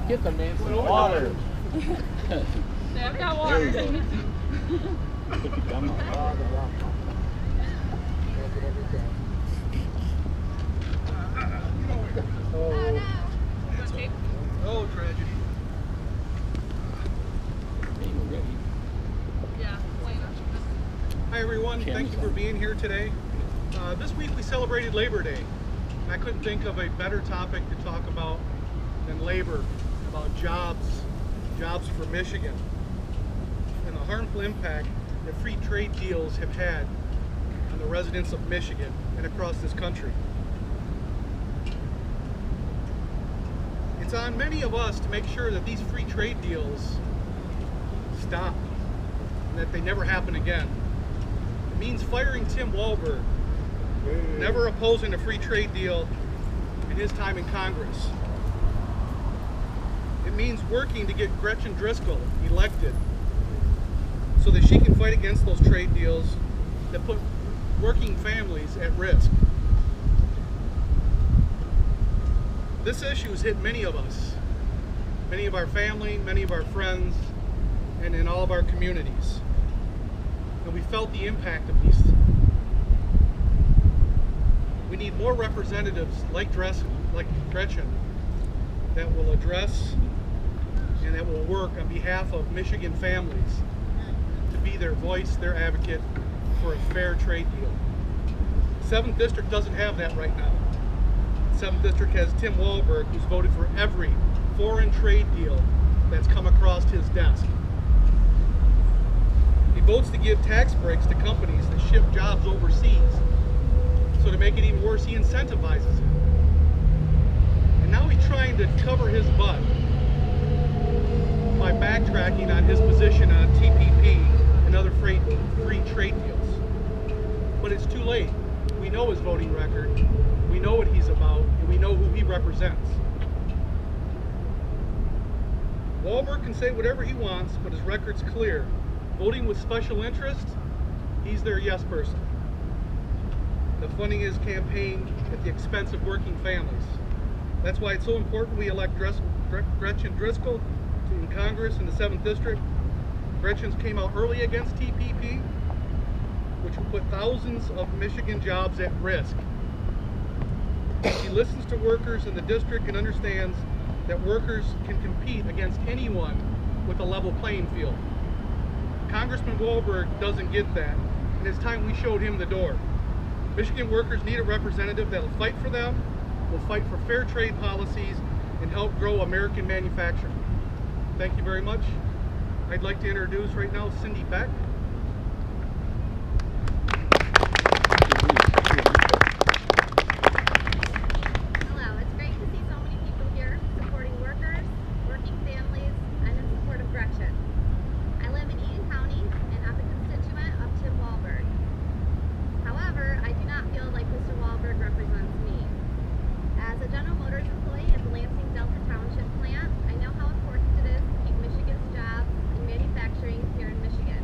Get the man some water. I've got water. There you go. Put the gum on. Oh, tragedy. Yeah. Hi everyone, thank you for being here today. This week we celebrated Labor Day. And I couldn't think of a better topic to talk about than labor, about jobs for Michigan, and the harmful impact that free trade deals have had on the residents of Michigan and across this country. It's on many of us to make sure that these free trade deals stop and that they never happen again. It means firing Tim Walberg, never opposing a free trade deal in his time in Congress. It means working to get Gretchen Driskell elected so that she can fight against those trade deals that put working families at risk. This issue has hit many of us, many of our family, many of our friends, and in all of our communities. And we felt the impact of these. We need more representatives like Gretchen that will address and that will work on behalf of Michigan families to be their voice, their advocate for a fair trade deal. 7th District doesn't have that right now. 7th District has Tim Walberg, who's voted for every foreign trade deal that's come across his desk. He votes to give tax breaks to companies that ship jobs overseas. So to make it even worse, he incentivizes it. And now he's trying to cover his butt by backtracking on his position on TPP and other free trade deals. But it's too late. We know his voting record, we know what he's about, and we know who he represents. Walberg can say whatever he wants, but his record's clear. Voting with special interest, he's their yes person. The funding his campaign at the expense of working families. That's why it's so important we elect Gretchen Driskell in Congress in the 7th District. Gretchen came out early against TPP, which will put thousands of Michigan jobs at risk. She listens to workers in the district and understands that workers can compete against anyone with a level playing field. Congressman Walberg doesn't get that, and it's time we showed him the door. Michigan workers need a representative that will fight for them, will fight for fair trade policies, and help grow American manufacturing. Thank you very much. I'd like to introduce right now Cindy Beck. Hello, it's great to see so many people here supporting workers, working families, and in support of Gretchen. I live in Eaton County and I'm a constituent of Tim Walberg. However, I do not feel like Mr. Walberg represents me. As a General Motors employee at the Lansing Delta Township plant, I know how important it is to keep Michigan's jobs and manufacturing here in Michigan.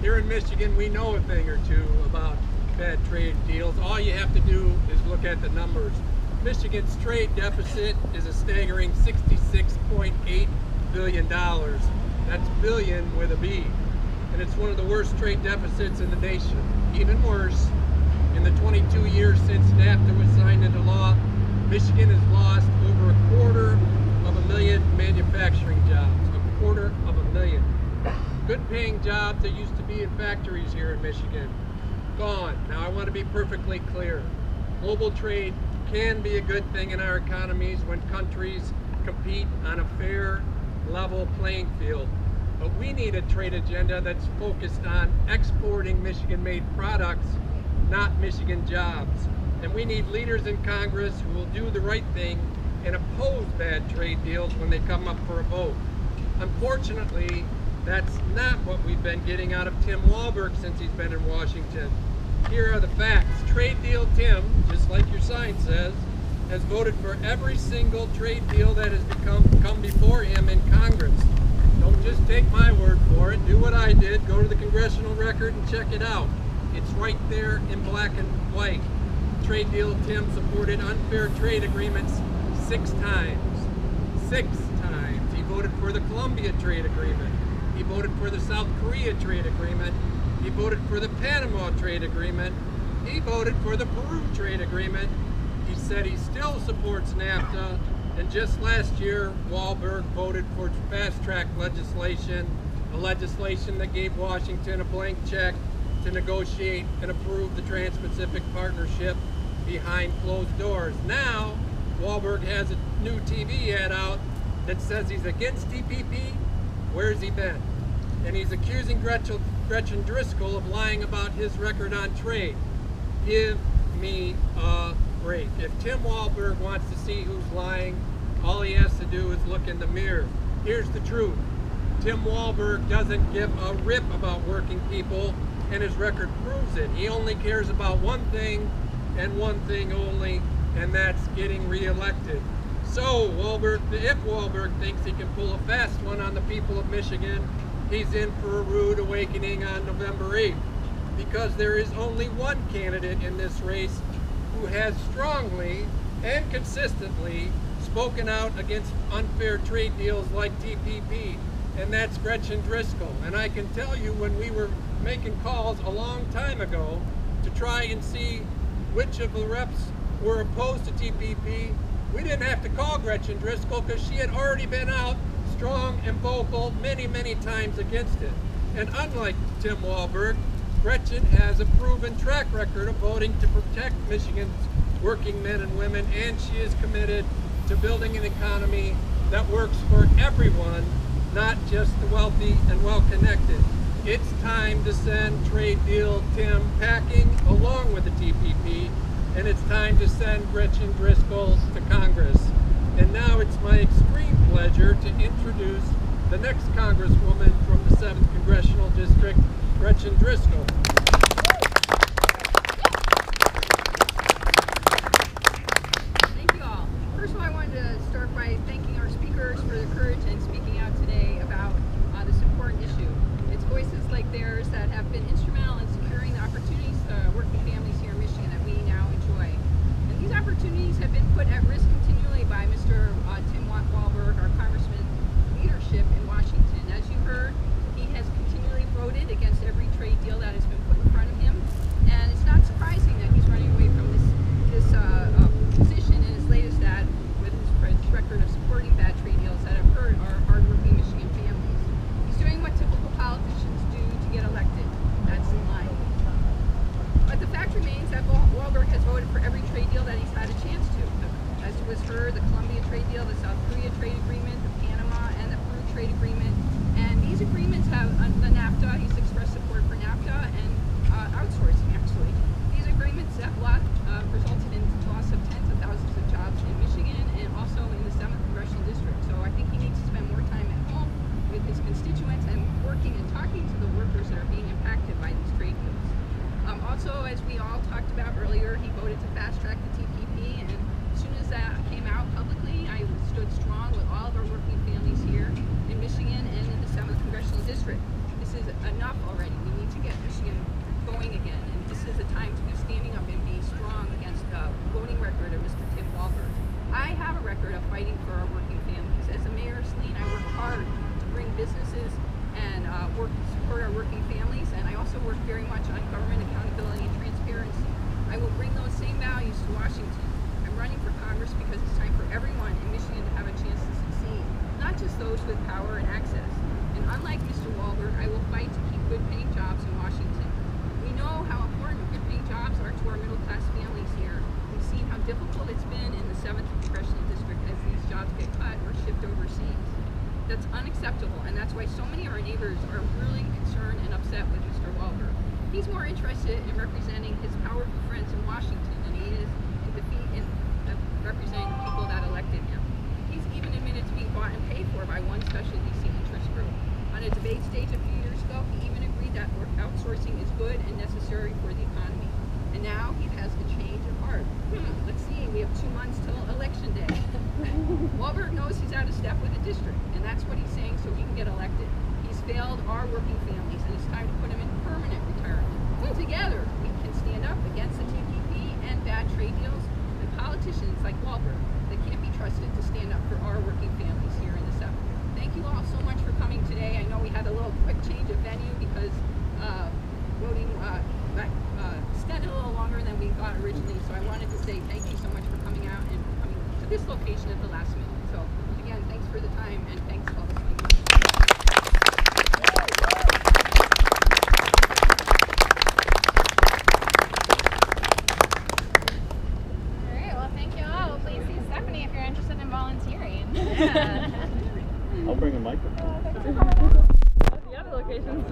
Here in Michigan, we know a thing or two about bad trade deals. All you have to do is look at the numbers. Michigan's trade deficit is a staggering $66.8 billion. That's billion with a B. And it's one of the worst trade deficits in the nation. Even worse, in the 22 years since NAFTA was signed into law, Michigan has lost over 250,000 manufacturing jobs. 250,000. Good paying jobs that used to be in factories here in Michigan. Gone. Now I want to be perfectly clear. Global trade can be a good thing in our economies when countries compete on a fair, level playing field. But we need a trade agenda that's focused on exporting Michigan-made products, not Michigan jobs. And we need leaders in Congress who will do the right thing and oppose bad trade deals when they come up for a vote. Unfortunately, that's not what we've been getting out of Tim Walberg since he's been in Washington. Here are the facts. Trade deal Tim, just like your sign says, has voted for every single trade deal that has come before him in Congress. Don't just take my word for it. Do what I did. Go to the congressional record and check it out. It's right there in black and white. Trade deal Tim supported unfair trade agreements 6 times. 6 times. He voted for the Colombia trade agreement. He voted for the South Korea trade agreement. He voted for the Panama trade agreement. He voted for the Peru trade agreement. He said he still supports NAFTA. And just last year, Walberg voted for fast-track legislation, a legislation that gave Washington a blank check to negotiate and approve the Trans-Pacific Partnership behind closed doors. Now, Walberg has a new TV ad out that says he's against TPP. Where's he been? And he's accusing Gretchen Driskell of lying about his record on trade. Give me a break. If Tim Walberg wants to see who's lying, all he has to do is look in the mirror. Here's the truth. Tim Walberg doesn't give a rip about working people, and his record proves it. He only cares about one thing and one thing only, and that's getting reelected. So if Walberg thinks he can pull a fast one on the people of Michigan, he's in for a rude awakening on November 8th, because there is only one candidate in this race who has strongly and consistently spoken out against unfair trade deals like TPP, and that's Gretchen Driskell. And I can tell you, when we were making calls a long time ago to try and see which of the reps were opposed to TPP, we didn't have to call Gretchen Driskell because she had already been out strong and vocal many, many times against it. And unlike Tim Walberg, Gretchen has a proven track record of voting to protect Michigan's working men and women, and she is committed to building an economy that works for everyone, not just the wealthy and well-connected. It's time to send trade deal Tim packing along with the TPP, and it's time to send Gretchen Driskell to Congress. And now it's my extreme pleasure to introduce the next Congresswoman from the 7th Congressional District, Gretchen Driskell. Thank you all. First of all, I wanted to start by thanking our speakers for their courage in speaking out today about this important issue. It's voices like theirs that have been instrumental in securing the opportunities working families here in Michigan that we now enjoy. And these opportunities have been put at risk continually by Mr. Tim Walberg, our Congressman's leadership in Washington. As you heard, he has continually voted against every trade deal that has been put in front of him. And it's not surprising that he's running away from this position in his latest ad with his record of supporting bad trade deals that have hurt our hardworking Michigan families. He's doing what typical politicians do to get elected. That's in line. But the fact remains that Walberg has voted for every trade deal that he's had a chance to. As was heard, the Colombia trade deal, the South Korea trade agreement, the Panama and the Peru trade agreement. And these agreements have, the NAFTA, he's expressed support for NAFTA and outsourcing, actually. These agreements have resulted in the loss of tens of thousands of jobs in Michigan and also in the 7th Congressional District. So I think he needs to spend more time at home with his constituents and working and talking to the workers that are being impacted by these trade deals. Also, as we all talked about earlier, he voted to fast-track the TPP, and as soon as that came out publicly, I stood strong with all of our working families here in Michigan and in the 7th Congressional District. This is enough already. We need to get Michigan going again, and this is a time to be standing up and be strong against the voting record of Mr. Tim Walberg. I have a record of fighting for our working families. As a mayor of Saline, I work hard to bring businesses and support our working families, and I also work very much on government accountability and transparency. I will bring those same values to Washington. I'm running for Congress because it's time for everyone in Michigan to have a chance to succeed, not just those with power and access. And unlike Mr. Walberg, I will fight to keep good-paying jobs in Washington. We know how important good-paying jobs are to our middle-class families here. We've seen how difficult it's been in the 7th Congressional District as these jobs get cut or shipped overseas. That's unacceptable, and that's why so many of our neighbors are really concerned and upset with Mr. Walberg. He's more interested in representing his powerful friends in Washington than he is in representing the people that elected him. He's even admitted to being bought and paid for by one special DC interest group. On a debate stage a few years ago, he even agreed that outsourcing is good and necessary for the economy. And now he has a change of heart. Let's see, we have 2 months till Election Day. Walberg knows he's out of step with the district, and that's what he's saying so he can get elected. He's failed our working families, and it's time to put him in permanent retirement. Together, we can stand up against the TPP and bad trade deals and politicians like Walberg that can't be trusted to stand up for our working families here in the Sept. Thank you all so much for coming today. I know we had a little quick change of venue because voting extended a little longer than we thought originally, so I wanted to say thank you so much for coming out and for coming to this location at the last minute. So again, thanks for the time and thanks for all the swing. Alright, well thank you all. Please see Stephanie if you're interested in volunteering. I'll bring a microphone. The other locations.